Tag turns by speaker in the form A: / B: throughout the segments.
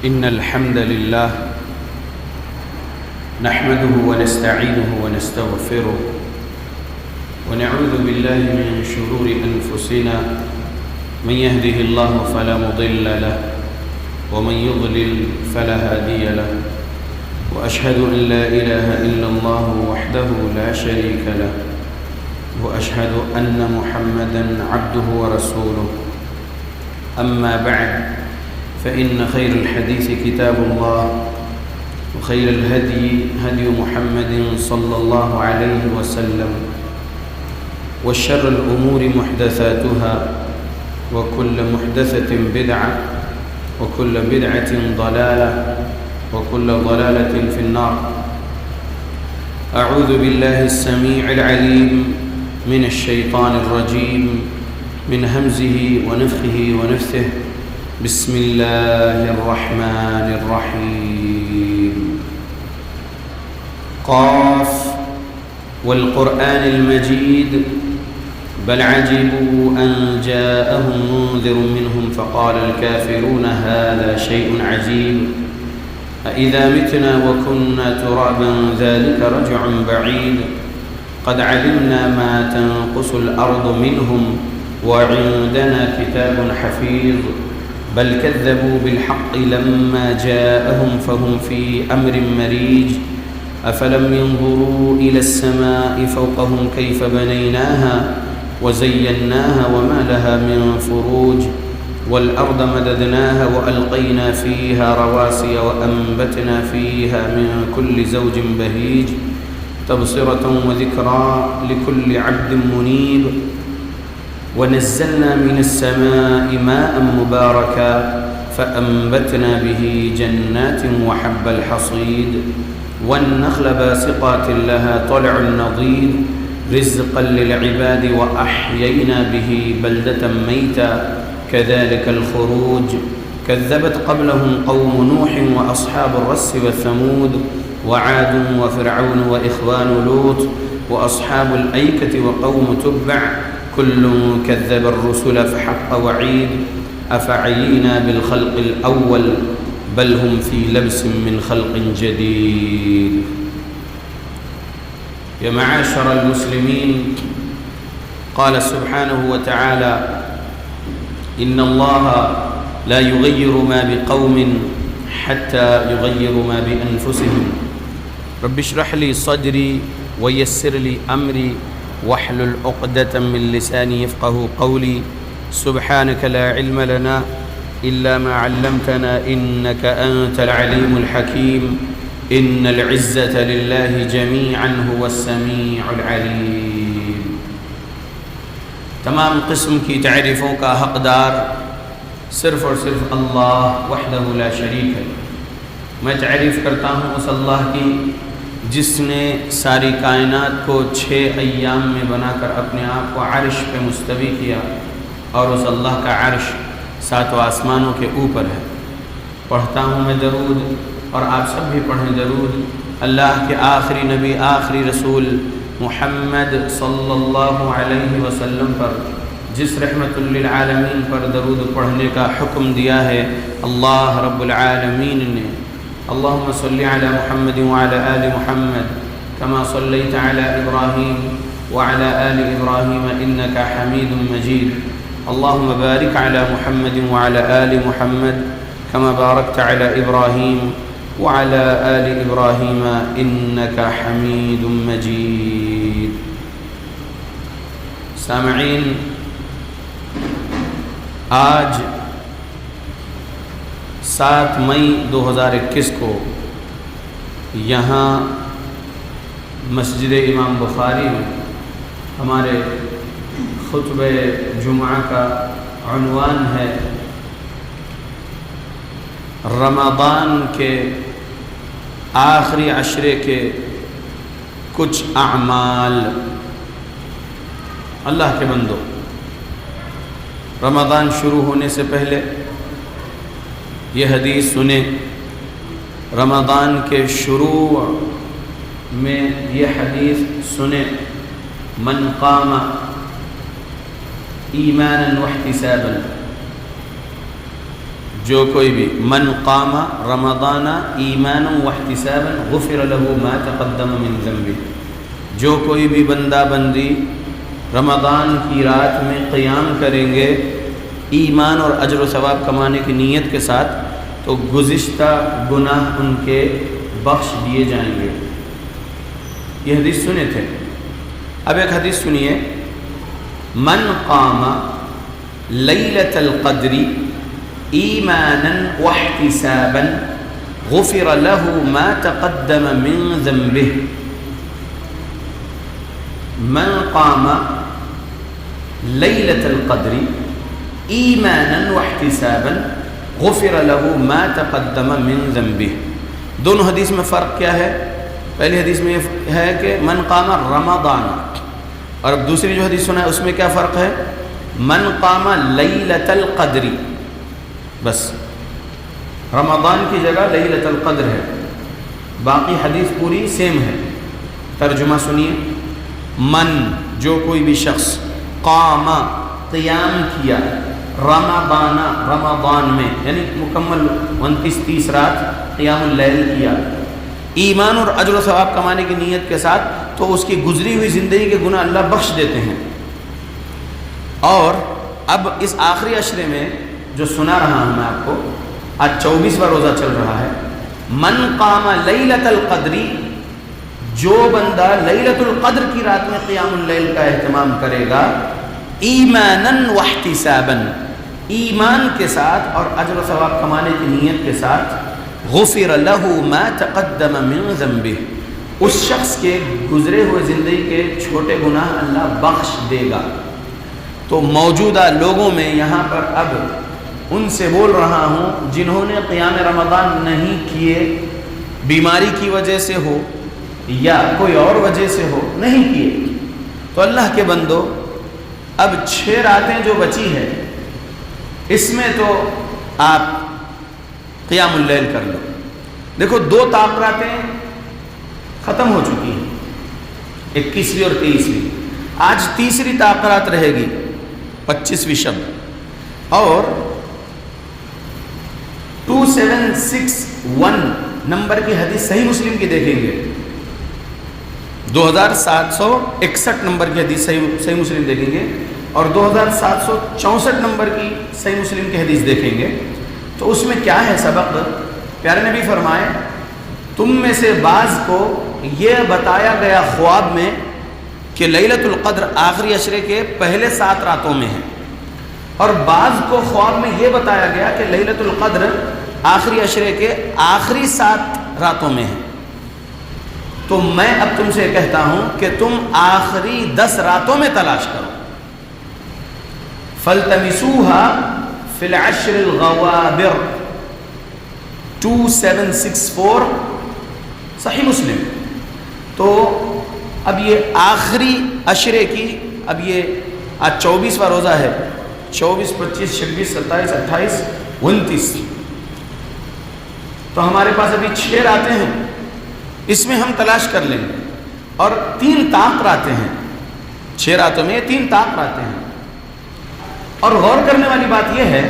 A: إن الحمد لله نحمده ونستعينه ونستغفره ونعوذ بالله من شرور أنفسنا من يهده الله فلا مضل له ومن يضلل فلا هادي له وأشهد أن لا إله إلا الله وحده لا شريك له وأشهد أن محمدًا عبده ورسوله أما بعد فإن خير الحديث كتاب الله وخير الهدي هدي محمد صلى الله عليه وسلم وشر الأمور محدثاتها وكل محدثة بدعة وكل بدعة ضلالة وكل ضلالة في النار. أعوذ بالله السميع العليم من الشيطان الرجيم من همزه ونفخه ونفثه. بسم الله الرحمن الرحيم. قاف والقرآن المجيد بل عجبوا أن جاءهم منذر منهم فقال الكافرون هذا شيء عجيب أإذا متنا وكنا ترابا ذلك رجع بعيد قد علمنا ما تنقص الأرض منهم وعندنا كتاب حفيظ بل كذبوا بالحق لما جاءهم فهم في أمر مريج أفلم ينظروا إلى السماء فوقهم كيف بنيناها وزيناها وما لها من فروج والأرض مددناها وألقينا فيها رواسي وأنبتنا فيها من كل زوج بهيج تبصرة وذكرى لكل عبد منيب ونزلنا من السماء ماء مباركا فأنبتنا به جنات وحب الحصيد والنخل باسقات لها طلع نضيد رزقا للعباد وأحيينا به بلدة ميتا كذلك الخروج كذبت قبلهم قوم نوح وأصحاب الرس والثمود وعاد وفرعون وإخوان لوط وأصحاب الأيكة وقوم تبع كل كذب الرسل فحق وعيد أفعينا بالخلق الأول بل هم في لبس من خلق جديد. يا معاشر المسلمين، قال سبحانه وتعالى إن الله لا يغير ما بقوم حتى يغيروا ما بأنفسهم رب اشرح لي صدري ويسر لي أمري واحلل عقدة من لساني يفقهوا قولي سبحانك لا علم لنا إلا ما علمتنا إنك أنت العليم الحكيم إن العزة لله جميعا هو السميع العليم. تمام قسم کی تعریفوں کا حقدار صرف اور صرف اللہ وحدہ لا شریک ہے. میں تعریف کرتا ہوں اس اللہ کی جس نے ساری کائنات کو 6 ایام میں بنا کر اپنے آپ کو عرش پہ مستوی کیا اور اس اللہ کا عرش 7 آسمانوں کے اوپر ہے. پڑھتا ہوں میں درود اور آپ سب بھی پڑھیں درود اللہ کے آخری نبی آخری رسول محمد صلی اللہ علیہ وسلم پر جس رحمت للعالمین پر درود پڑھنے کا حکم دیا ہے اللہ رب العالمین نے. اللهم صل على محمد وعلى آل محمد كما صليت على إبراهيم وعلى آل إبراهيم إنك حميد مجيد. اللهم بارك على محمد وعلى آل محمد كما باركت على إبراهيم وعلى آل إبراهيم إنك حميد مجيد. سامعین، آج 7 مئی 2021 کو یہاں مسجد امام بخاری میں ہمارے خطبہ جمعہ کا عنوان ہے رمضان کے آخری عشرے کے کچھ اعمال. اللہ کے بندو، رمضان شروع ہونے سے پہلے یہ حدیث سنیں. رمضان کے شروع میں یہ حدیث سنیں من قام ایمانا واحتسابا جو کوئی بھی من قام رمضان ایمانا واحتسابا غفر له ما تقدم من ذنبه، جو کوئی بھی بندہ بندی رمضان کی رات میں قیام کریں گے ایمان اور اجر و ثواب کمانے کی نیت کے ساتھ، تو گزشتہ گناہ ان کے بخش دیے جائیں گے۔ یہ حدیث سنے تھے۔ اب ایک حدیث سنیے، من قام لیلۃ القدر ایمانا واحتسابا غفر له ما تقدم من ذنبه۔ من قام لیلۃ القدر ایمانا واحتسابا غفر له ما تقدم من ذنبه۔ دونوں حدیث میں فرق کیا ہے؟ پہلی حدیث میں یہ ہے کہ من قام رمضان، اور اب دوسری جو حدیث سنا ہے اس میں کیا فرق ہے؟ من قام لیلۃ القدر، بس رمضان کی جگہ لیلۃ القدر ہے، باقی حدیث پوری سیم ہے۔ ترجمہ سنیے، من جو کوئی بھی شخص، قام قیام کیا، رمضان رمضان میں یعنی مکمل 29-30 رات قیام اللیل کیا، ایمان اور اجر و ثواب کمانے کی نیت کے ساتھ، تو اس کی گزری ہوئی زندگی کے گناہ اللہ بخش دیتے ہیں۔ اور اب اس آخری عشرے میں جو سنا رہا ہوں میں آپ کو، آج 24واں روزہ چل رہا ہے، من قام لیلۃ القدر، جو بندہ لیلۃ القدر کی رات میں قیام اللیل کا اہتمام کرے گا، ایمانا واحتسابا، ایمان کے ساتھ اور اجر و ثواب کمانے کی نیت کے ساتھ، غفر له ما تقدم من ذنبه، اس شخص کے گزرے ہوئے زندگی کے چھوٹے گناہ اللہ بخش دے گا۔ تو موجودہ لوگوں میں یہاں پر اب ان سے بول رہا ہوں جنہوں نے قیام رمضان نہیں کیے، بیماری کی وجہ سے ہو یا کوئی اور وجہ سے ہو نہیں کیے، تو اللہ کے بندو اب 6 راتیں جو بچی ہے اس میں تو آپ قیام اللیل کر لو۔ دیکھو 2 طاق راتیں ختم ہو چکی ہیں، 21ویں اور 23ویں، آج تیسری طاق رات رہے گی 25ویں شب، اور 2761 نمبر کی حدیث صحیح مسلم کی دیکھیں گے، 2761 نمبر کی حدیث صحیح مسلم دیکھیں گے، اور 2764 نمبر کی صحیح مسلم کی حدیث دیکھیں گے، تو اس میں کیا ہے سبق؟ پیارے نبی فرمائے، تم میں سے بعض کو یہ بتایا گیا خواب میں کہ لیلۃ القدر آخری عشرے کے پہلے 7 راتوں میں ہے، اور بعض کو خواب میں یہ بتایا گیا کہ لیلۃ القدر آخری عشرے کے آخری 7 راتوں میں ہے۔ تو میں اب تم سے کہتا ہوں کہ تم آخری 10 راتوں میں تلاش کرو، فَالْتَمِسُوهَا فِي الْعَشْرِ الْغَوَابِرِ، 2764 صحیح مسلم۔ تو اب یہ آخری عشرے کی، اب یہ آج 24واں روزہ ہے، 24 25 26 27 28 29، تو ہمارے پاس ابھی 6 راتیں ہیں، اس میں ہم تلاش کر لیں گے، اور 3 طاق راتیں ہیں، 6 راتوں میں 3 طاق راتیں ہیں۔ اور غور کرنے والی بات یہ ہے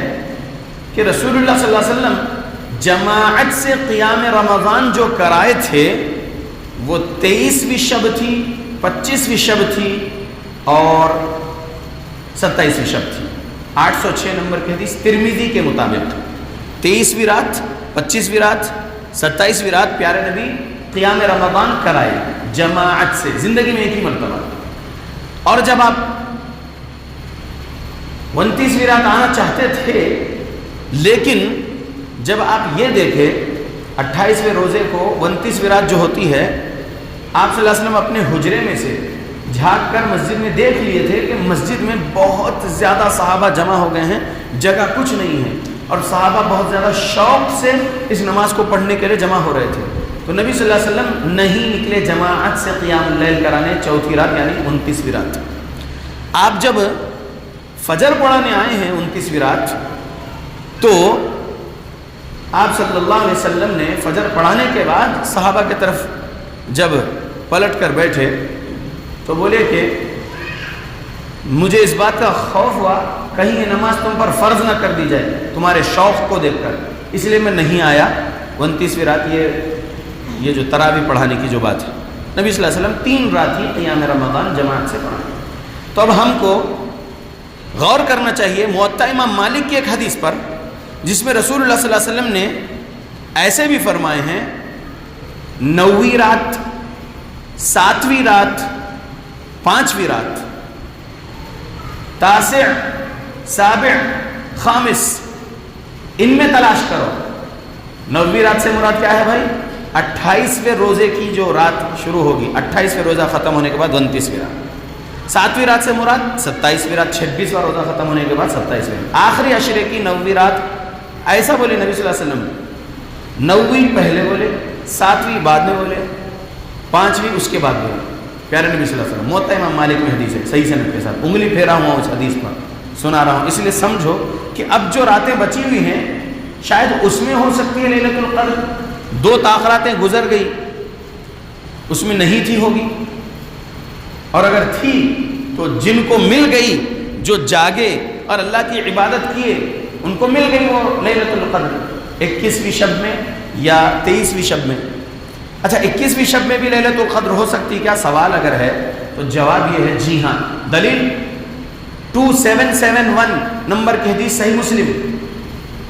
A: کہ رسول اللہ صلی اللہ علیہ وسلم جماعت سے قیام رمضان جو کرائے تھے وہ 23ویں شب تھی، 25ویں شب تھی اور 27ویں شب تھی۔ 806 نمبر کی حدیث ترمذی کے مطابق 23ویں رات، 25ویں رات، 27ویں رات پیارے نبی قیام رمضان کرائے جماعت سے، زندگی میں ایک ہی مرتبہ۔ اور جب آپ 29ویں رات آنا چاہتے تھے، لیکن جب آپ یہ دیکھیں 28ویں روزے کو 29ویں رات جو ہوتی ہے، آپ صلی اللہ علیہ وسلم اپنے حجرے میں سے جھانک کر مسجد میں دیکھ لیے تھے کہ مسجد میں بہت زیادہ صحابہ جمع ہو گئے ہیں، جگہ کچھ نہیں ہے، اور صحابہ بہت زیادہ شوق سے اس نماز کو پڑھنے کے لیے جمع ہو رہے تھے۔ تو نبی صلی اللہ علیہ وسلم نہیں نکلے جماعت سے قیام اللیل کرانے 4تھی رات یعنی 29ویں رات۔ آپ جب فجر پڑھانے آئے ہیں 29ویں رات، تو آپ صلی اللہ علیہ وسلم نے فجر پڑھانے کے بعد صحابہ کی طرف جب پلٹ کر بیٹھے تو بولے کہ مجھے اس بات کا خوف ہوا کہیں یہ نماز تم پر فرض نہ کر دی جائے تمہارے شوق کو دیکھ کر، اس لیے میں نہیں آیا 29ویں رات یہ جو تراویح پڑھانے کی جو بات ہے۔ نبی صلی اللہ علیہ وسلم 3 رات ہی قیام رمضان جماعت سے پڑھا۔ تو اب ہم کو غور کرنا چاہیے موطا امام مالک کی ایک حدیث پر، جس میں رسول اللہ صلی اللہ علیہ وسلم نے ایسے بھی فرمائے ہیں 9ویں رات، 7ویں رات، 5ویں رات، 9، 7، 5 ان میں تلاش کرو۔ 9ویں رات سے مراد کیا ہے بھائی؟ 28ویں روزے کی جو رات شروع ہوگی، 28ویں روزہ ختم ہونے کے بعد 29ویں رات۔ 7ویں رات سے مراد 27ویں رات، 26واں روزہ ختم ہونے کے بعد 27ویں رات، آخری عشرے کی 9ویں رات۔ ایسا بولے نبی صلی اللہ علیہ وسلم، 9ویں پہلے بولے، 7ویں بعد میں بولے، 5ویں اس کے بعد بولے، پیارے نبی صلی اللہ علیہ وسلم۔ موطا امام مالک میں حدیث ہے، صحیح سند کے ساتھ، انگلی پھیرا ہوں اس حدیث پر، سنا رہا ہوں، اس لیے سمجھو کہ اب جو راتیں بچی ہوئی ہیں شاید اس میں ہو سکتی ہے لیلۃ القدر، 2 تاخراتیں گزر گئی، اس میں نہیں تھی ہوگی، اور اگر تھی تو جن کو مل گئی، جو جاگے اور اللہ کی عبادت کیے، ان کو مل گئی وہ لیلۃ القدر 21ویں شب میں یا 23ویں شب میں۔ اچھا 21ویں شب میں بھی لیلۃ القدر ہو سکتی کیا؟ سوال اگر ہے تو جواب یہ ہے جی ہاں۔ دلیل 2771 نمبر کی حدیث صحیح مسلم،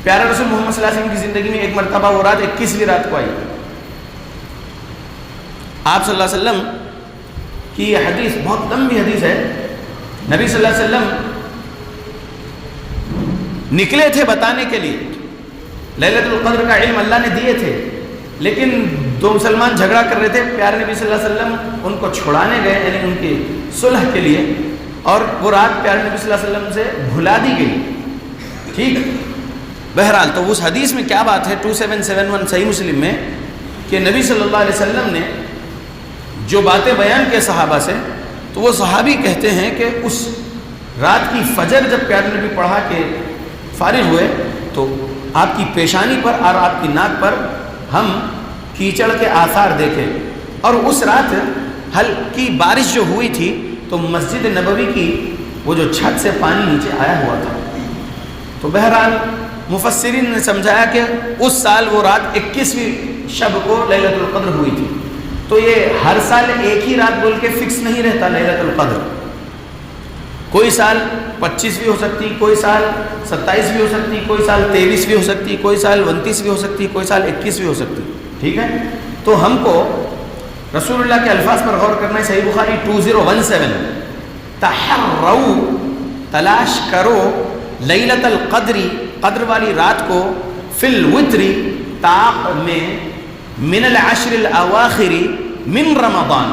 A: پیارے رسول محمد صلی اللہ علیہ وسلم کی زندگی میں ایک مرتبہ وہ رات 21ویں رات کو آئی۔ آپ صلی اللہ علیہ وسلم کی یہ حدیث بہت لمبی حدیث ہے، نبی صلی اللہ علیہ وسلم نکلے تھے بتانے کے لیے، لیلۃ القدر کا علم اللہ نے دیے تھے، لیکن 2 مسلمان جھگڑا کر رہے تھے، پیارے نبی صلی اللہ علیہ وسلم ان کو چھڑانے گئے، یعنی ان کی صلح کے لیے، اور وہ رات پیارے نبی صلی اللہ علیہ وسلم سے بھلا دی گئی، ٹھیک۔ بہرحال تو اس حدیث میں کیا بات ہے 2771 صحیح مسلم میں کہ نبی صلی اللہ علیہ وسلم نے جو باتیں بیان کیے صحابہ سے، تو وہ صحابی کہتے ہیں کہ اس رات کی فجر جب پیارے نبی پڑھا کے فارغ ہوئے تو آپ کی پیشانی پر اور آپ کی ناک پر ہم کیچڑ کے آثار دیکھے، اور اس رات ہلکی بارش جو ہوئی تھی تو مسجد نبوی کی وہ جو چھت سے پانی نیچے آیا ہوا تھا۔ تو بہرحال مفسرین نے سمجھایا کہ اس سال وہ رات 21ویں شب کو لیلۃ القدر ہوئی تھی، تو یہ ہر سال ایک ہی رات بول کے فکس نہیں رہتا لیلۃ القدر، کوئی سال 25ویں ہو سکتی، کوئی سال 27ویں ہو سکتی، کوئی سال 23ویں ہو سکتی، کوئی سال 29ویں ہو سکتی، کوئی سال 21ویں ہو سکتی، ٹھیک ہے۔ تو ہم کو رسول اللہ کے الفاظ پر غور کرنا ہے۔ صحیح بخاری 2017، تحروا تلاش کرو لیلۃ القدر قدر والی رات کو، فی الوتر طاق میں، من العشر الاواخر من رمضان،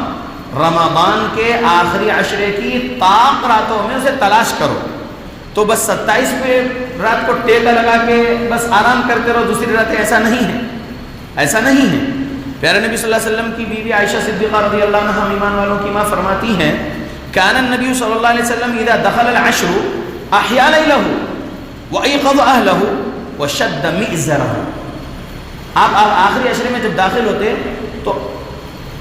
A: رمضان کے آخری عشرے کی طاق راتوں میں اسے تلاش کرو۔ تو بس 27ویں رات کو ٹیکا لگا کے بس آرام کرتے رہو دوسری راتیں، ایسا نہیں ہے، ایسا نہیں ہے۔ پیارے نبی صلی اللہ علیہ وسلم کی بیوی عائشہ صدیقہ رضی اللہ عنہا ایمان والوں کی ماں فرماتی ہیں، کان النبی صلی اللہ علیہ وسلم اذا دخل العشر احیا لیلہ وایقظ اہلہ وشد مئزرہ۔ آپ آخری عشرے میں جب داخل ہوتے تو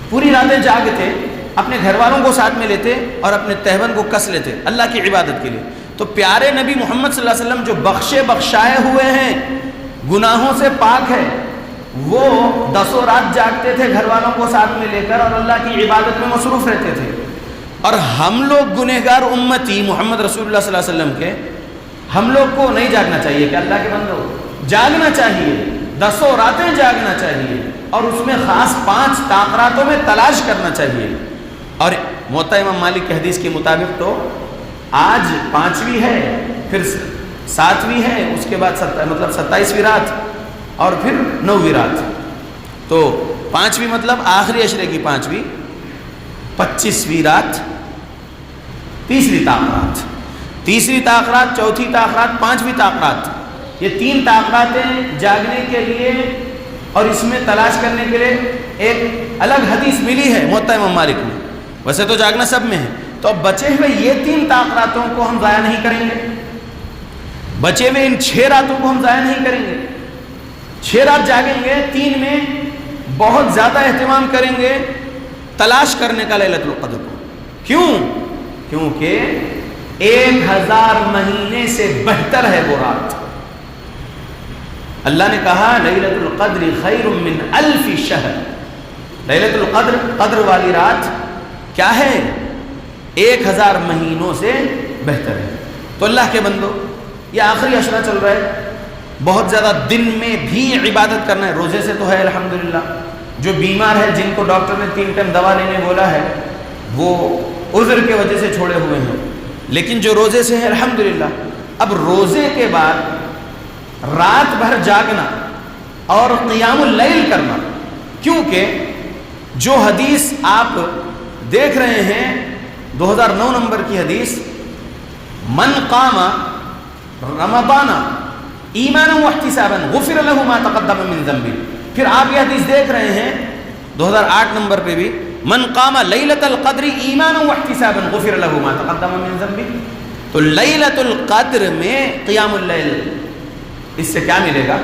A: پوری راتیں جاگتے، اپنے گھر والوں کو ساتھ میں لیتے اور اپنے تہبند کو کس لیتے اللہ کی عبادت کے لیے۔ تو پیارے نبی محمد صلی اللہ علیہ وسلم جو بخشائے ہوئے ہیں، گناہوں سے پاک ہے، وہ 10 رات جاگتے تھے گھر والوں کو ساتھ میں لے کر اور اللہ کی عبادت میں مصروف رہتے تھے۔ اور ہم لوگ گنہگار امتی محمد رسول اللہ صلی اللہ علیہ وسلم کے، ہم لوگ کو نہیں جاگنا چاہیے کہ اللہ کے بندو جاگنا چاہیے، 10 راتیں جاگنا چاہیے، اور اس میں خاص 5 طاقراتوں میں تلاش کرنا چاہیے۔ اور موطا امام مالک کی حدیث کے مطابق تو آج 5ویں ہے، پھر 7ویں ہے، اس کے بعد 27ویں رات، اور پھر 9ویں رات۔ تو 5ویں مطلب آخری عشرے کی 5ویں، 25ویں رات، تیسری طاقرات، تیسری طاقرات، چوتھی طاقرات، 5ویں طاقرات، یہ 3 طاقراتیں جاگنے کے لیے اور اس میں تلاش کرنے کے لیے ایک الگ حدیث ملی ہے موطا امام مالک میں، ویسے تو جاگنا سب میں ہے۔ تو اب بچے ہوئے یہ 3 طاقراتوں کو ہم ضائع نہیں کریں گے، بچے ہوئے ان 6 راتوں کو ہم ضائع نہیں کریں گے، 6 رات جاگیں گے، 3 میں بہت زیادہ اہتمام کریں گے تلاش کرنے کا لیلۃ القدر کو۔ کیوں؟ کیونکہ 1000 مہینے سے بہتر ہے وہ رات۔ اللہ نے کہا لیلۃ القدر خیر من 1000 شہر۔ لیلۃ القدر، قدر والی رات کیا ہے؟ 1000 مہینوں سے بہتر ہے۔ تو اللہ کے بندو، یہ آخری عشرہ چل رہا ہے، بہت زیادہ دن میں بھی عبادت کرنا ہے۔ روزے سے تو ہے الحمدللہ، جو بیمار ہے جن کو ڈاکٹر نے 3 ٹائم دوا لینے بولا ہے وہ عذر کی وجہ سے چھوڑے ہوئے ہیں، لیکن جو روزے سے ہے الحمدللہ۔ اب روزے کے بعد رات بھر جاگنا اور قیام اللیل کرنا، کیونکہ جو حدیث آپ دیکھ رہے ہیں 2009 نمبر کی حدیث، من قام رمضان ایمانا واحتسابا غفر له ما تقدم من ذنبه۔ پھر آپ یہ حدیث دیکھ رہے ہیں 2008 نمبر پہ بھی، من قام لیلۃ القدر ایمانا واحتسابا غفر له ما تقدم من ذنبه۔ تو لیلۃ القدر میں قیام اللیل، اس سے کیا ملے گا؟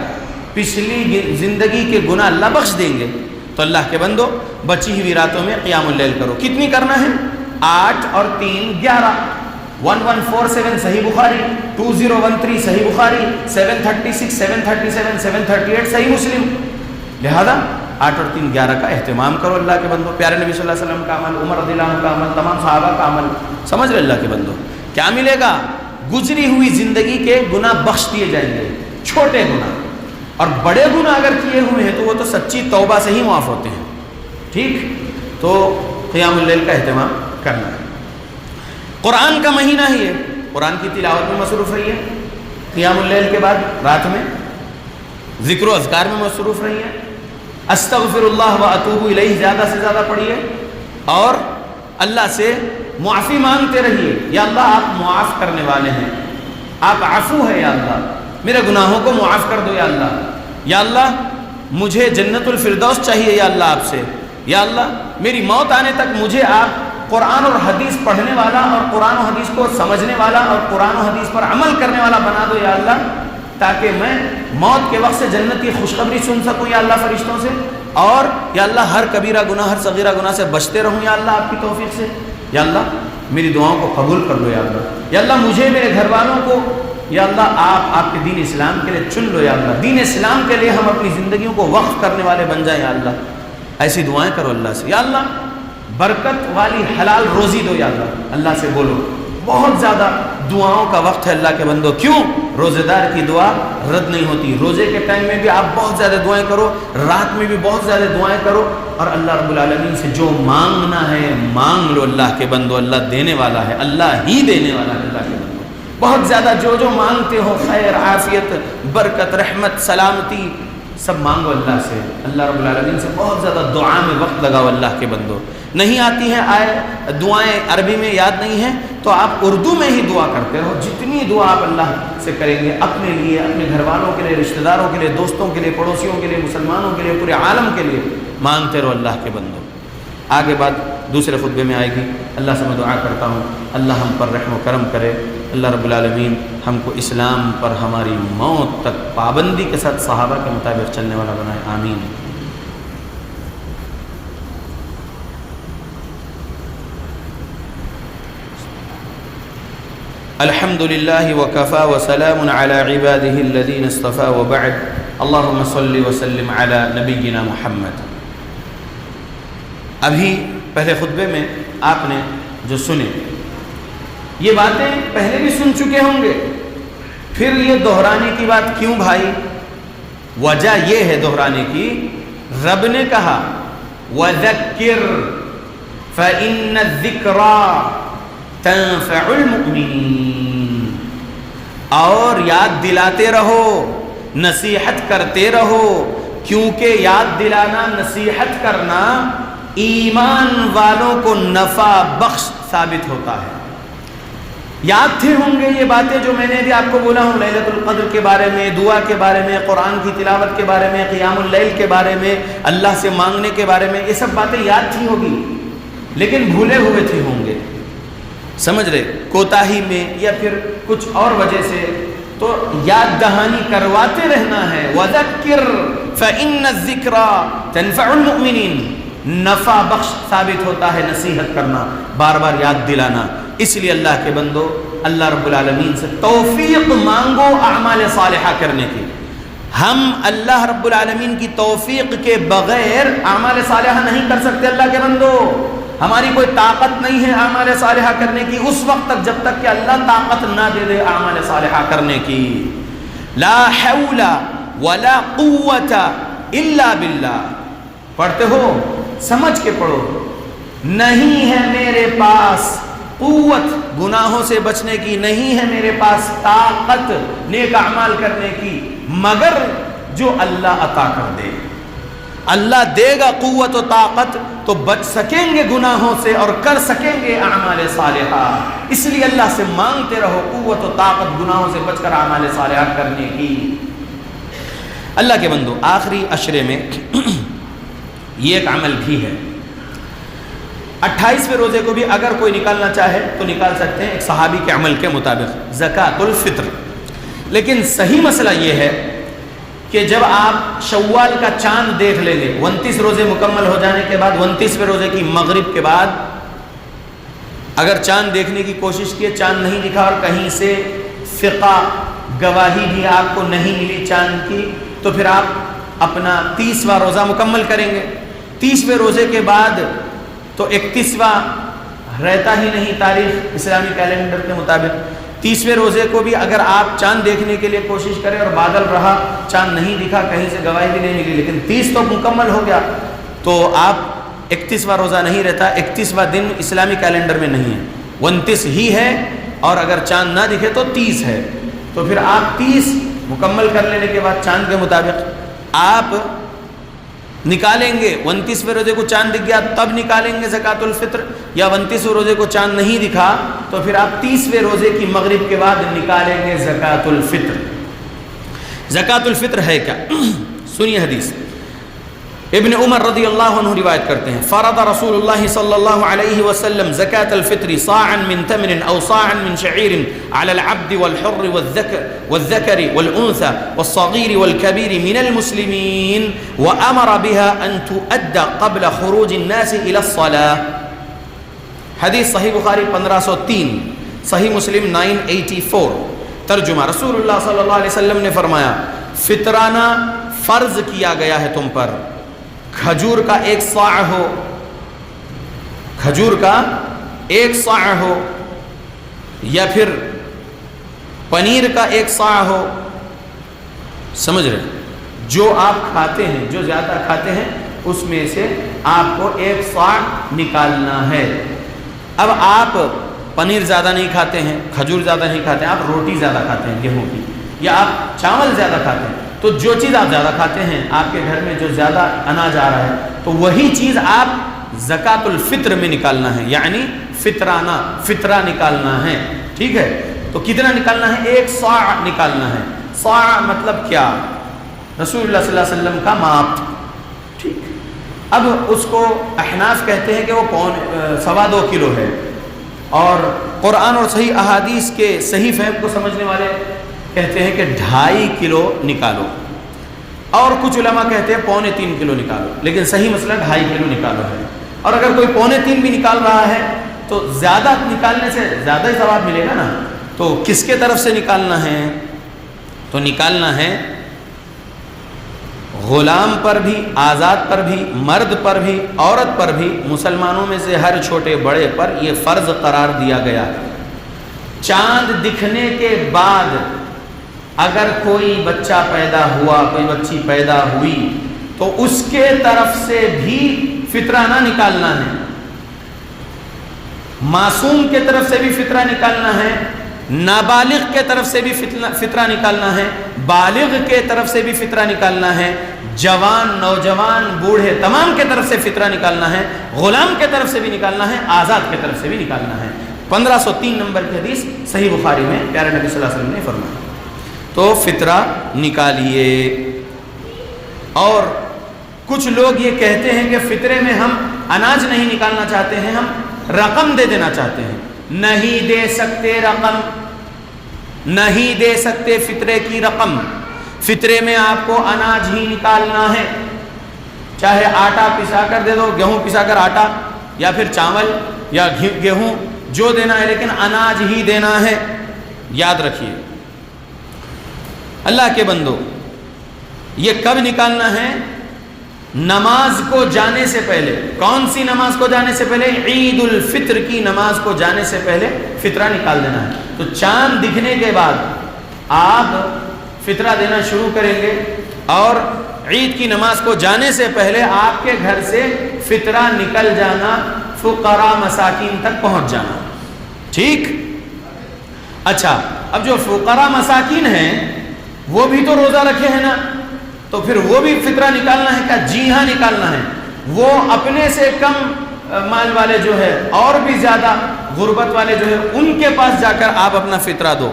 A: پچھلی زندگی کے گناہ اللہ بخش دیں گے۔ تو اللہ کے بندو، بچی ہوئی راتوں میں قیام اللیل کرو۔ کتنی کرنا ہے؟ 8 اور 3 11، 1147 صحیح بخاری، 2013 صحیح بخاری، 736 737 738 صحیح مسلم۔ لہذا 8 اور 3 11 کا اہتمام کرو اللہ کے بندو۔ پیارے نبی صلی اللہ علیہ وسلم کا عمل، عمر رضی اللہ عنہ کا عمل، تمام صحابہ کا عمل، سمجھ رہے اللہ کے بندو کیا ملے گا؟ گزری ہوئی زندگی کے گناہ بخش دیے جائیں گے، چھوٹے گناہ، اور بڑے گناہ اگر کیے ہوئے ہیں تو وہ تو سچی توبہ سے ہی معاف ہوتے ہیں۔ ٹھیک، تو قیام اللیل کا اہتمام کرنا ہے۔ قرآن کا مہینہ ہی ہے، قرآن کی تلاوت میں مصروف رہیے، قیام اللیل کے بعد رات میں ذکر و اذکار میں مصروف رہیے، استغفر اللہ و اتوب الیہ زیادہ سے زیادہ پڑھیے، اور اللہ سے معافی مانگتے رہیے۔ یا اللہ آپ معاف کرنے والے ہیں، آپ عفو ہے، یا اللہ میرے گناہوں کو معاف کر دو، یا اللہ، یا اللہ مجھے جنت الفردوس چاہیے یا اللہ آپ سے، یا اللہ میری موت آنے تک مجھے آپ قرآن اور حدیث پڑھنے والا اور قرآن و حدیث کو سمجھنے والا اور قرآن و حدیث پر عمل کرنے والا بنا دو، یا اللہ، تاکہ میں موت کے وقت سے جنت کی خوشخبری سن سکوں یا اللہ فرشتوں سے، اور یا اللہ ہر کبیرہ گناہ، ہر صغیرہ گناہ سے بچتے رہوں یا اللہ آپ کی توفیق سے۔ یا اللہ میری دعاؤں کو قبول کر لو، یا اللہ، یا اللہ مجھے، میرے گھر والوں کو، یا اللہ آپ کے دین اسلام کے لیے چن لو، یا اللہ دین اسلام کے لیے ہم اپنی زندگیوں کو وقف کرنے والے بن جائیں، یا اللہ ایسی دعائیں کرو اللہ سے۔ یا اللہ برکت والی حلال روزی دو، یا اللہ، اللہ سے بولو۔ بہت زیادہ دعاؤں کا وقت ہے اللہ کے بندو، کیوں؟ روزے دار کی دعا رد نہیں ہوتی۔ روزے کے ٹائم میں بھی آپ بہت زیادہ دعائیں کرو، رات میں بھی بہت زیادہ دعائیں کرو، اور اللہ رب العالمین سے جو مانگنا ہے مانگ لو اللہ کے بندو، اللہ دینے والا ہے، اللہ ہی دینے والا ہے اللہ کے بندو۔ بہت زیادہ جو مانگتے ہو، خیر، عافیت، برکت، رحمت، سلامتی، سب مانگو اللہ سے، اللہ رب العالمین سے بہت زیادہ دعا میں وقت لگاؤ اللہ کے بندو۔ نہیں آتی ہیں دعائیں عربی میں یاد نہیں ہیں تو آپ اردو میں ہی دعا کرتے رہو، جتنی دعا آپ اللہ سے کریں گے، اپنے لیے، اپنے گھر والوں کے لیے، رشتہ داروں کے لیے، دوستوں کے لیے، پڑوسیوں کے لیے، مسلمانوں کے لیے، پورے عالم کے لیے مانگتے رہو اللہ کے بندو۔ آگے بات دوسرے خطبے میں آئے گی۔ اللہ سے میں دعا کرتا ہوں اللہ ہم پر رحم و کرم کرے، اللہ رب العالمین ہم کو اسلام پر ہماری موت تک پابندی کے ساتھ صحابہ کے مطابق چلنے والا بنائے، آمین۔ الحمد للہ وکفا وسلام علی عباده الذین اصطفى وبعد، اللہم صل وسلم علی نبینا محمد۔ ابھی پہلے خطبے میں آپ نے جو سنے یہ باتیں پہلے بھی سن چکے ہوں گے، پھر یہ دہرانے کی بات کیوں بھائی؟ وجہ یہ ہے دہرانے کی، رب نے کہا وَذَكِّرْ فَإِنَّ الذِّكْرَى تنفع المؤمنین، اور یاد دلاتے رہو، نصیحت کرتے رہو، کیونکہ یاد دلانا، نصیحت کرنا ایمان والوں کو نفع بخش ثابت ہوتا ہے۔ یاد تھے ہوں گے یہ باتیں جو میں نے بھی آپ کو بولا ہوں، لیلۃ القدر کے بارے میں، دعا کے بارے میں، قرآن کی تلاوت کے بارے میں، قیام اللیل کے بارے میں، اللہ سے مانگنے کے بارے میں، یہ سب باتیں یاد تھی ہوگی، لیکن بھولے ہوئے تھے ہوں گے، سمجھ رہے، کوتاہی میں یا پھر کچھ اور وجہ سے، تو یاد دہانی کرواتے رہنا ہے۔ وَذَكِّرْ فَإِنَّ الذِّكْرَى تَنفَعُ الْمُؤْمِنِينَ، نفع بخش ثابت ہوتا ہے نصیحت کرنا، بار بار یاد دلانا۔ اس لیے اللہ کے بندو اللہ رب العالمین سے توفیق مانگو اعمال صالحہ کرنے کی۔ ہم اللہ رب العالمین کی توفیق کے بغیر اعمال صالحہ نہیں کر سکتے اللہ کے بندو۔ ہماری کوئی طاقت نہیں ہے اعمال صالحہ کرنے کی اس وقت تک جب تک کہ اللہ طاقت نہ دے دے اعمال صالحہ کرنے کی۔ لا حول ولا قوت الا باللہ، پڑھتے ہو سمجھ کے پڑھو، نہیں ہے میرے پاس قوت گناہوں سے بچنے کی، نہیں ہے میرے پاس طاقت نیک اعمال کرنے کی، مگر جو اللہ عطا کر دے۔ اللہ دے گا قوت و طاقت تو بچ سکیں گے گناہوں سے اور کر سکیں گے اعمال صالحہ۔ اس لیے اللہ سے مانگتے رہو قوت و طاقت گناہوں سے بچ کر اعمال صالحہ کرنے کی۔ اللہ کے بندو، آخری عشرے میں یہ ایک عمل بھی ہے، 28ویں روزے کو بھی اگر کوئی نکالنا چاہے تو نکال سکتے ہیں ایک صحابی کے عمل کے مطابق، زکوٰۃ الفطر۔ لیکن صحیح مسئلہ یہ ہے کہ جب آپ شوال کا چاند دیکھ لیں گے 29 روزے مکمل ہو جانے کے بعد، 29ویں روزے کی مغرب کے بعد اگر چاند دیکھنے کی کوشش کیے، چاند نہیں دکھا اور کہیں سے فقہ گواہی بھی آپ کو نہیں ملی چاند کی، تو پھر آپ اپنا 30واں روزہ مکمل کریں گے۔ 30ویں روزے کے بعد تو 31واں رہتا ہی نہیں تاریخ اسلامی کیلنڈر کے مطابق۔ 30ویں روزے کو بھی اگر آپ چاند دیکھنے کے لیے کوشش کریں اور بادل رہا، چاند نہیں دکھا، کہیں سے گواہی بھی نہیں ملی، لیکن 30 تو مکمل ہو گیا، تو آپ 31واں روزہ نہیں رہتا، 31واں دن اسلامی کیلنڈر میں نہیں ہے، 29 ہی ہے، اور اگر چاند نہ دکھے تو 30 ہے۔ تو پھر آپ 30 مکمل کر لینے کے بعد چاند کے مطابق آپ نکالیں گے۔ 29ویں روزے کو چاند دکھ گیا تب نکالیں گے زکوٰۃ الفطر، یا 29ویں روزے کو چاند نہیں دکھا تو پھر آپ 30ویں روزے کی مغرب کے بعد نکالیں گے زکوٰۃ الفطر۔ زکوٰۃ الفطر ہے کیا؟ سنیے حدیث، ابن عمر رضی اللہ عنہ روایت کرتے ہیں، فرض رسول اللہ صلی اللہ علیہ وسلم زکاة الفطر صاعا من تمر او صاعا من شعیر على العبد والحر والذكر والانثى والصغير والكبير من المسلمين وامر بها ان تؤدى قبل خروج الناس الى الصلاة۔ حدیث صحیح بخاری 1503، صحیح مسلم 984۔ ترجمہ، رسول اللہ صلی اللہ علیہ وسلم نے فرمایا فطرانہ فرض کیا گیا ہے تم پر، کھجور کا 1 صاع ہو، کھجور کا 1 صاع ہو، یا پھر پنیر کا 1 صاع ہو، سمجھ رہے، جو آپ کھاتے ہیں، جو زیادہ کھاتے ہیں اس میں سے آپ کو 1 صاع نکالنا ہے۔ اب آپ پنیر زیادہ نہیں کھاتے ہیں، کھجور زیادہ نہیں کھاتے ہیں، آپ روٹی زیادہ کھاتے ہیں گیہوں کی، یا آپ چاول زیادہ کھاتے ہیں، تو جو چیز آپ زیادہ کھاتے ہیں، آپ کے گھر میں جو زیادہ اناج آ رہا ہے، تو وہی چیز آپ زکوٰۃ الفطر میں نکالنا ہے، یعنی فطرہ نکالنا ہے، ٹھیک ہے؟ تو کتنا نکالنا ہے؟ 1 صاع نکالنا ہے۔ صاع مطلب کیا؟ رسول اللہ صلی اللہ علیہ وسلم کا ماپ، ٹھیک۔ اب اس کو احناف کہتے ہیں کہ وہ 2.25 کلو ہے، اور قرآن اور صحیح احادیث کے صحیح فہم کو سمجھنے والے کہتے ہیں کہ 2.5 کلو نکالو، اور کچھ علماء کہتے ہیں 3.25 کلو نکالو، لیکن صحیح مسئلہ 2.5 کلو نکالو ہے۔ اور اگر کوئی 3.25 بھی نکال رہا ہے تو زیادہ نکالنے سے زیادہ ہی ثواب ملے گا نا، تو کس کے طرف سے نکالنا ہے؟ تو نکالنا ہے غلام پر بھی، آزاد پر بھی، مرد پر بھی، عورت پر بھی، مسلمانوں میں سے ہر چھوٹے بڑے پر یہ فرض قرار دیا گیا ہے۔ چاند دکھنے کے بعد اگر کوئی بچہ پیدا ہوا، کوئی بچی پیدا ہوئی، تو اس کے طرف سے بھی فطرہ نہ نکالنا ہے، معصوم کے طرف سے بھی فطرہ نکالنا ہے، نابالغ کے طرف سے بھی فطرہ نکالنا ہے، بالغ کے طرف سے بھی فطرہ نکالنا ہے، جوان، نوجوان، بوڑھے تمام کے طرف سے فطرہ نکالنا ہے، غلام کے طرف سے بھی نکالنا ہے، آزاد کے طرف سے بھی نکالنا ہے۔ 1503 نمبر کی حدیث صحیح بخاری میں پیارے نبی صلی اللہ علیہ وسلم نے فرمایا۔ تو فطرہ نکالیے۔ اور کچھ لوگ یہ کہتے ہیں کہ فطرے میں ہم اناج نہیں نکالنا چاہتے ہیں، ہم رقم دے دینا چاہتے ہیں۔ نہیں دے سکتے رقم، نہیں دے سکتے فطرے کی رقم۔ فطرے میں آپ کو اناج ہی نکالنا ہے، چاہے آٹا پسا کر دے دو، گیہوں پسا کر آٹا، یا پھر چاول یا گیہوں جو دینا ہے لیکن اناج ہی دینا ہے. یاد رکھیے اللہ کے بندو، یہ کب نکالنا ہے؟ نماز کو جانے سے پہلے. کون سی نماز کو جانے سے پہلے؟ عید الفطر کی نماز کو جانے سے پہلے فطرہ نکال دینا ہے. تو چاند دکھنے کے بعد آپ فطرہ دینا شروع کریں گے اور عید کی نماز کو جانے سے پہلے آپ کے گھر سے فطرہ نکل جانا، فقراء مساکین تک پہنچ جانا. ٹھیک؟ اچھا، اب جو فقراء مساکین ہیں وہ بھی تو روزہ رکھے ہیں نا، تو پھر وہ بھی فطرہ نکالنا ہے کیا؟ جی ہاں نکالنا ہے. وہ اپنے سے کم مال والے جو ہے اور بھی زیادہ غربت والے جو ہے ان کے پاس جا کر آپ اپنا فطرہ دو،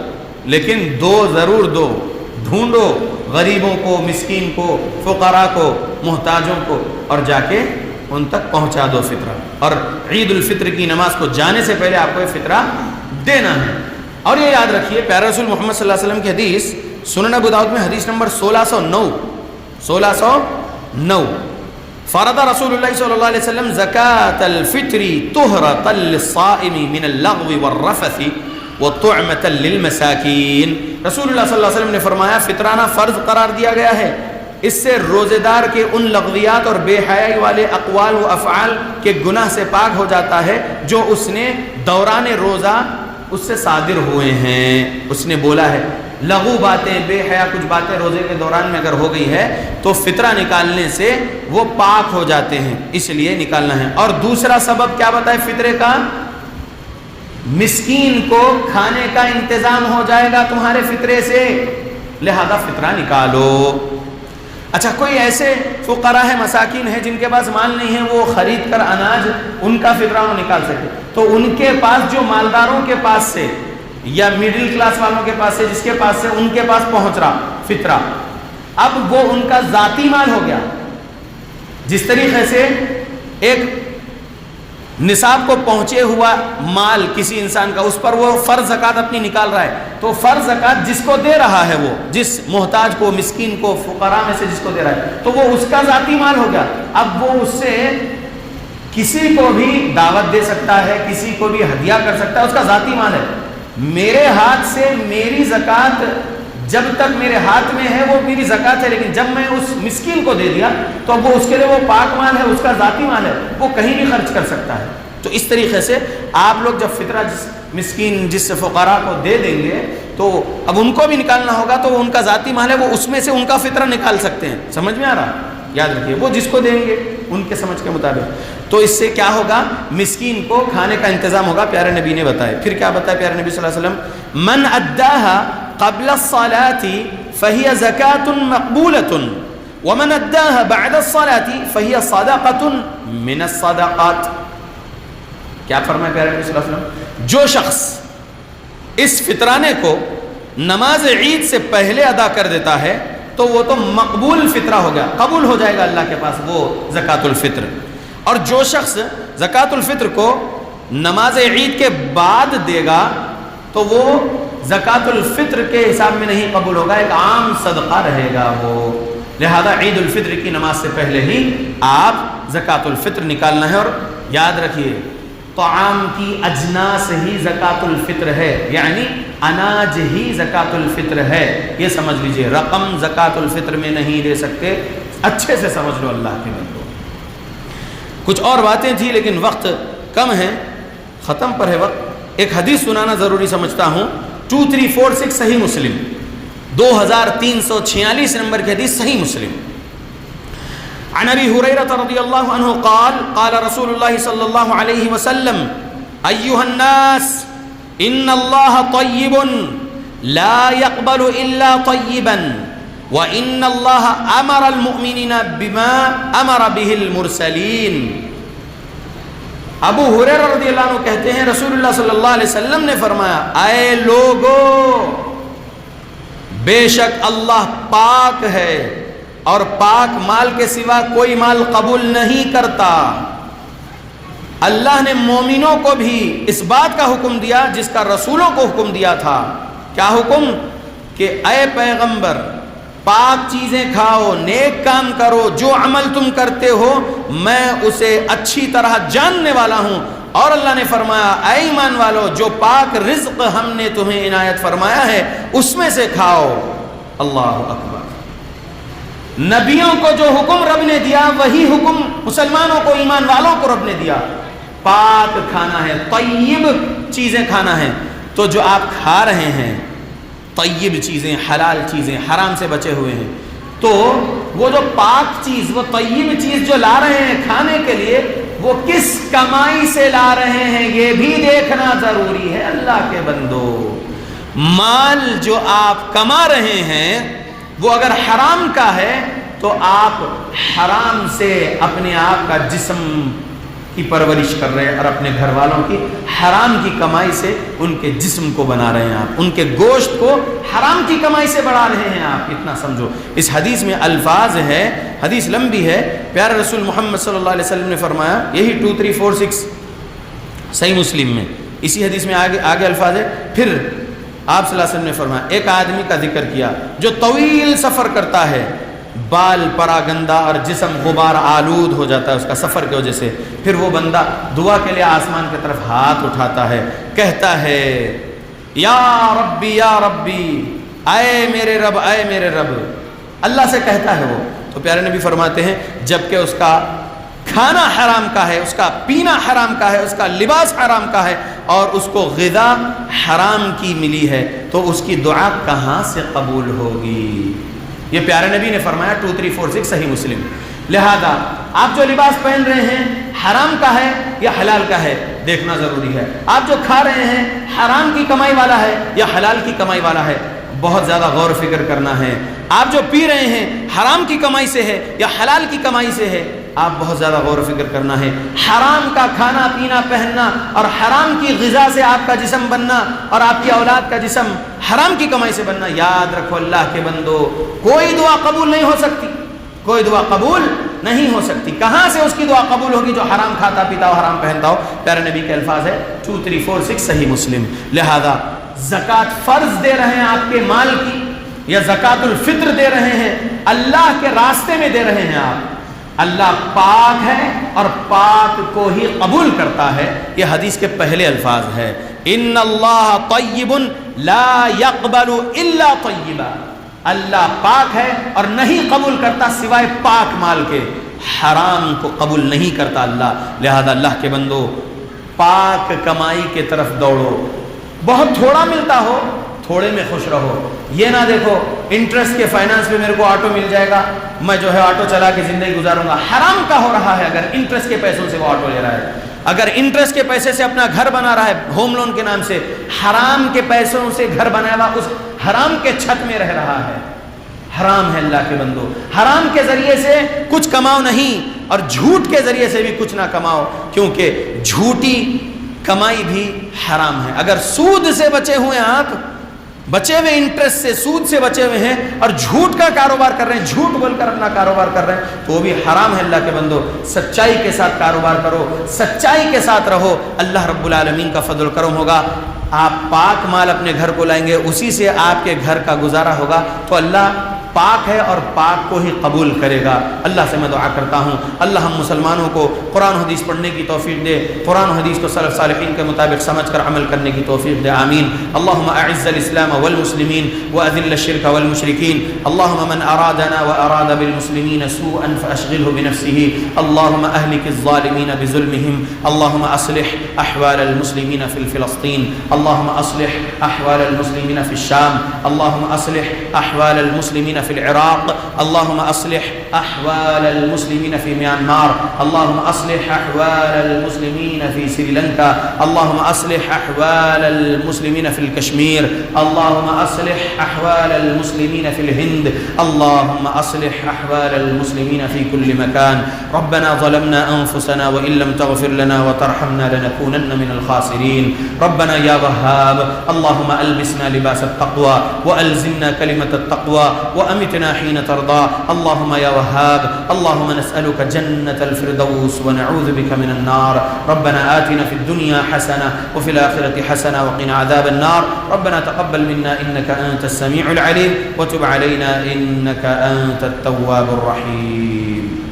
A: لیکن دو ضرور دو. ڈھونڈو غریبوں کو، مسکین کو، فقراء کو، محتاجوں کو، اور جا کے ان تک پہنچا دو فطرہ. اور عید الفطر کی نماز کو جانے سے پہلے آپ کو یہ فطرہ دینا ہے. اور یہ یاد رکھیے پیارے رسول محمد صلی اللہ علیہ وسلم کی حدیث سنن ابو داؤد میں حدیث نمبر 1609 فرض رسول اللہ صلی اللہ علیہ وسلم زکاة الفطر طہرۃ للصائم من اللغو والرفث وطعمۃ للمساکین. رسول اللہ صلی اللہ علیہ وسلم نے فرمایا فطرانہ فرض قرار دیا گیا ہے، اس سے روزے دار کے ان لغویات اور بے حیائی والے اقوال و افعال کے گناہ سے پاک ہو جاتا ہے جو اس نے دوران روزہ اس سے صادر ہوئے ہیں. اس نے بولا ہے لغو باتیں، بے حیا کچھ باتیں روزے کے دوران میں اگر ہو گئی ہے تو فطرہ نکالنے سے وہ پاک ہو جاتے ہیں، اس لیے نکالنا ہے. اور دوسرا سبب کیا بتائے فطرے کا؟ مسکین کو کھانے کا انتظام ہو جائے گا تمہارے فطرے سے، لہذا فطرہ نکالو. اچھا، کوئی ایسے فقراء ہے، مساکین ہیں جن کے پاس مال نہیں ہے، وہ خرید کر اناج ان کا فطرہ نہ نکال سکے، تو ان کے پاس جو مالداروں کے پاس سے یا میڈل کلاس والوں کے پاس سے، جس کے پاس سے ان کے پاس پہنچ رہا فطرہ، اب وہ ان کا ذاتی مال ہو گیا. جس طریقے سے ایک نصاب کو پہنچے ہوا مال کسی انسان کا، اس پر وہ فرض زکوٰۃ اپنی نکال رہا ہے، تو فرض زکوٰۃ جس کو دے رہا ہے، وہ جس محتاج کو، مسکین کو، فقراء میں سے جس کو دے رہا ہے، تو وہ اس کا ذاتی مال ہو گیا. اب وہ اس سے کسی کو بھی دعوت دے سکتا ہے، کسی کو بھی ہدیہ کر سکتا ہے، اس کا ذاتی مال ہے. میرے ہاتھ سے میری زکوٰۃ جب تک میرے ہاتھ میں ہے وہ میری زکوٰۃ ہے، لیکن جب میں اس مسکین کو دے دیا تو اب وہ اس کے لیے وہ پاک مال ہے، اس کا ذاتی مال ہے، وہ کہیں بھی خرچ کر سکتا ہے. تو اس طریقے سے آپ لوگ جب فطرہ جس مسکین، جس فقراء کو دے دیں گے تو اب ان کو بھی نکالنا ہوگا، تو ان کا ذاتی مال ہے، وہ اس میں سے ان کا فطرہ نکال سکتے ہیں. سمجھ میں آ رہا؟ یاد رکھیے وہ جس کو دیں گے ان کے سمجھ کے مطابق. تو اس سے کیا ہوگا؟ مسکین کو کھانے کا انتظام ہوگا. پیارے نبی نے بتایا، پھر کیا بتایا پیارے نبی صلی اللہ علیہ وسلم؟ من اداها قبل الصلاة فهي زکاة مقبولة ومن اداها بعد الصلاة فهي صدقة من الصدقات. کیا فرمایا پیارے نبی صلی اللہ علیہ وسلم؟ جو شخص اس فطرانے کو نماز عید سے پہلے ادا کر دیتا ہے تو وہ تو مقبول فطرہ ہو گیا، قبول ہو جائے گا اللہ کے پاس وہ زکوٰۃ الفطر. اور جو شخص زکوٰۃ الفطر کو نماز عید کے بعد دے گا تو وہ زکوٰۃ الفطر کے حساب میں نہیں قبول ہوگا، ایک عام صدقہ رہے گا وہ. لہذا عید الفطر کی نماز سے پہلے ہی آپ زکوٰۃ الفطر نکالنا ہے. اور یاد رکھیے طعام کی اجناس ہی زکوٰۃ الفطر ہے، یعنی اناج ہی زکوٰۃ الفطر ہے. یہ سمجھ لیجئے، رقم زکوٰۃ الفطر میں نہیں دے سکتے. اچھے سے سمجھ لو اللہ کے بندو. کچھ اور باتیں تھیں لیکن وقت کم ہے، ختم پر ہے وقت. ایک حدیث سنانا ضروری سمجھتا ہوں. 2346 صحیح مسلم، 2346 نمبر کی حدیث صحیح مسلم. عن ابی ہریرہ رضی اللہ عنہ قال قال رسول اللہ صلی اللہ علیہ وسلم ایھا الناس ان اللہ طیب لا يقبل الا طیبا وان اللہ امر المؤمنین بما امر به المرسلین. ابو ہریرہ رضی اللہ عنہ کہتے ہیں رسول اللہ صلی اللہ علیہ وسلم نے فرمایا، اے لوگو، بے شک اللہ پاک ہے اور پاک مال کے سوا کوئی مال قبول نہیں کرتا. اللہ نے مومنوں کو بھی اس بات کا حکم دیا جس کا رسولوں کو حکم دیا تھا. کیا حکم؟ کہ اے پیغمبر، پاک چیزیں کھاؤ، نیک کام کرو، جو عمل تم کرتے ہو میں اسے اچھی طرح جاننے والا ہوں. اور اللہ نے فرمایا اے ایمان والو جو پاک رزق ہم نے تمہیں عنایت فرمایا ہے اس میں سے کھاؤ۔ اللہ اکبر۔ نبیوں کو جو حکم رب نے دیا وہی حکم مسلمانوں کو، ایمان والوں کو رب نے دیا۔ پاک کھانا ہے، طیب چیزیں کھانا ہے۔ تو جو آپ کھا رہے ہیں طیب چیزیں، حلال چیزیں، حرام سے بچے ہوئے ہیں، تو وہ جو پاک چیز، وہ طیب چیز جو لا رہے ہیں کھانے کے لیے، وہ کس کمائی سے لا رہے ہیں یہ بھی دیکھنا ضروری ہے۔ اللہ کے بندو، مال جو آپ کما رہے ہیں وہ اگر حرام کا ہے تو آپ حرام سے اپنے آپ کا جسم کی پرورش کر رہے ہیں اور اپنے گھر والوں کی حرام کی کمائی سے ان کے جسم کو بنا رہے ہیں آپ، ان کے گوشت کو حرام کی کمائی سے بڑھا رہے ہیں آپ۔ اتنا سمجھو۔ اس حدیث میں الفاظ ہے، حدیث لمبی ہے، پیارے رسول محمد صلی اللہ علیہ وسلم نے فرمایا، یہی 2346 صحیح مسلم میں اسی حدیث میں آگے الفاظ ہے۔ پھر آپ صلی اللہ علیہ وسلم نے فرمایا ایک آدمی کا ذکر کیا جو طویل سفر کرتا ہے، بال پراگندہ اور جسم غبار آلود ہو جاتا ہے اس کا سفر کی وجہ سے، پھر وہ بندہ دعا کے لیے آسمان کی طرف ہاتھ اٹھاتا ہے، کہتا ہے یا ربی یا ربی، اے میرے رب اے میرے رب، اللہ سے کہتا ہے وہ۔ تو پیارے نبی فرماتے ہیں جبکہ اس کا کھانا حرام کا ہے، اس کا پینا حرام کا ہے، اس کا لباس حرام کا ہے اور اس کو غذا حرام کی ملی ہے، تو اس کی دعا کہاں سے قبول ہوگی؟ یہ پیارے نبی نے فرمایا 2346 صحیح مسلم۔ لہذا آپ جو لباس پہن رہے ہیں حرام کا ہے یا حلال کا ہے دیکھنا ضروری ہے۔ آپ جو کھا رہے ہیں حرام کی کمائی والا ہے یا حلال کی کمائی والا ہے، بہت زیادہ غور و فکر کرنا ہے۔ آپ جو پی رہے ہیں حرام کی کمائی سے ہے یا حلال کی کمائی سے ہے، آپ بہت زیادہ غور و فکر کرنا ہے۔ حرام کا کھانا پینا پہننا اور حرام کی غذا سے آپ کا جسم بننا اور آپ کی اولاد کا جسم حرام کی کمائی سے بننا، یاد رکھو اللہ کے بندو، کوئی دعا قبول نہیں ہو سکتی، کوئی دعا قبول نہیں ہو سکتی۔ کہاں سے اس کی دعا قبول ہوگی جو حرام کھاتا پیتا ہو، حرام پہنتا ہو؟ پیارے نبی کے الفاظ ہے 2346 صحیح مسلم۔ لہذا زکوٰۃ فرض دے رہے ہیں آپ کے مال کی یا زکوٰۃ الفطر دے رہے ہیں، اللہ کے راستے میں دے رہے ہیں آپ، اللہ پاک ہے اور پاک کو ہی قبول کرتا ہے۔ یہ حدیث کے پہلے الفاظ ہے، ان اللہ طیب لا يقبل الا طیبا، اللہ پاک ہے اور نہیں قبول کرتا سوائے پاک مال کے، حرام کو قبول نہیں کرتا اللہ۔ لہذا اللہ کے بندو پاک کمائی کے طرف دوڑو، بہت تھوڑا ملتا ہو تھوڑے میں خوش رہو، یہ نہ دیکھو انٹرسٹ کے فائنانس پہ میرے کو آٹو مل جائے گا میں جو ہے آٹو چلا کے زندگی گزاروں گا۔ حرام کا ہو رہا ہے اگر انٹرسٹ کے پیسوں سے وہ آٹو لے رہا ہے، اگر انٹرسٹ کے پیسے سے اپنا گھر بنا رہا ہے ہوم لون کے نام سے، حرام کے پیسوں سے گھر بنایا ہوا اس حرام کے چھت میں رہ رہا ہے، حرام ہے اللہ کے بندو۔ حرام کے ذریعے سے کچھ کماؤ نہیں اور جھوٹ کے ذریعے سے بھی کچھ نہ کماؤ، کیونکہ جھوٹی کمائی بھی حرام ہے۔ اگر سود سے بچے ہوئے آپ، بچے ہوئے انٹرسٹ سے، سود سے بچے ہوئے ہیں اور جھوٹ کا کاروبار کر رہے ہیں، جھوٹ بول کر اپنا کاروبار کر رہے ہیں، تو وہ بھی حرام ہے اللہ کے بندو۔ سچائی کے ساتھ کاروبار کرو، سچائی کے ساتھ رہو، اللہ رب العالمین کا فضل و کرم ہوگا۔ آپ پاک مال اپنے گھر کو لائیں گے، اسی سے آپ کے گھر کا گزارا ہوگا، تو اللہ پاک ہے اور پاک کو ہی قبول کرے گا۔ اللہ سے میں دعا کرتا ہوں اللہ ہم مسلمانوں کو قرآن و حدیث پڑھنے کی توفیق دے، قرآن و حدیث کو سلف صالحین کے مطابق سمجھ کر عمل کرنے کی توفیق دے، آمین۔ اللہم اعز الاسلام والمسلمین واذل الشرک والمشرکین، اللہم من ارادنا واراد بالمسلمین سوءا فاشغله بنفسه، اللہم اہلک الظالمین بظلمهم، اللہم اصلح احوال المسلمین فی فلسطین، اللہم اصلح احوال المسلمین فی الشام، اللہم اصلح احوال المسلمین في العراق، اللهم أصلح أحوال المسلمين في ميانمار، اللهم أصلح أحوال المسلمين في سريلانكا، اللهم أصلح أحوال المسلمين في الكشمير، اللهم أصلح أحوال المسلمين في الهند، اللهم أصلح أحوال المسلمين في كل مكان. ربنا ظلمنا أنفسنا وإن لم تغفر لنا وترحمنا لنكونن من الخاسرين. ربنا يا وهاب اللهم ألبسنا لباس التقوى وألزمنا كلمة التقوى وأمتنا حين ترضى. اللهم يا وهاب اللهم نسألك جنة الفردوس ونعوذ بك من النار. ربنا آتنا في الدنيا حسنة وفي الآخرة حسنة وقنا عذاب النار. ربنا تقبل منا إنك أنت السميع العليم وتب علينا إنك أنت التواب الرحيم.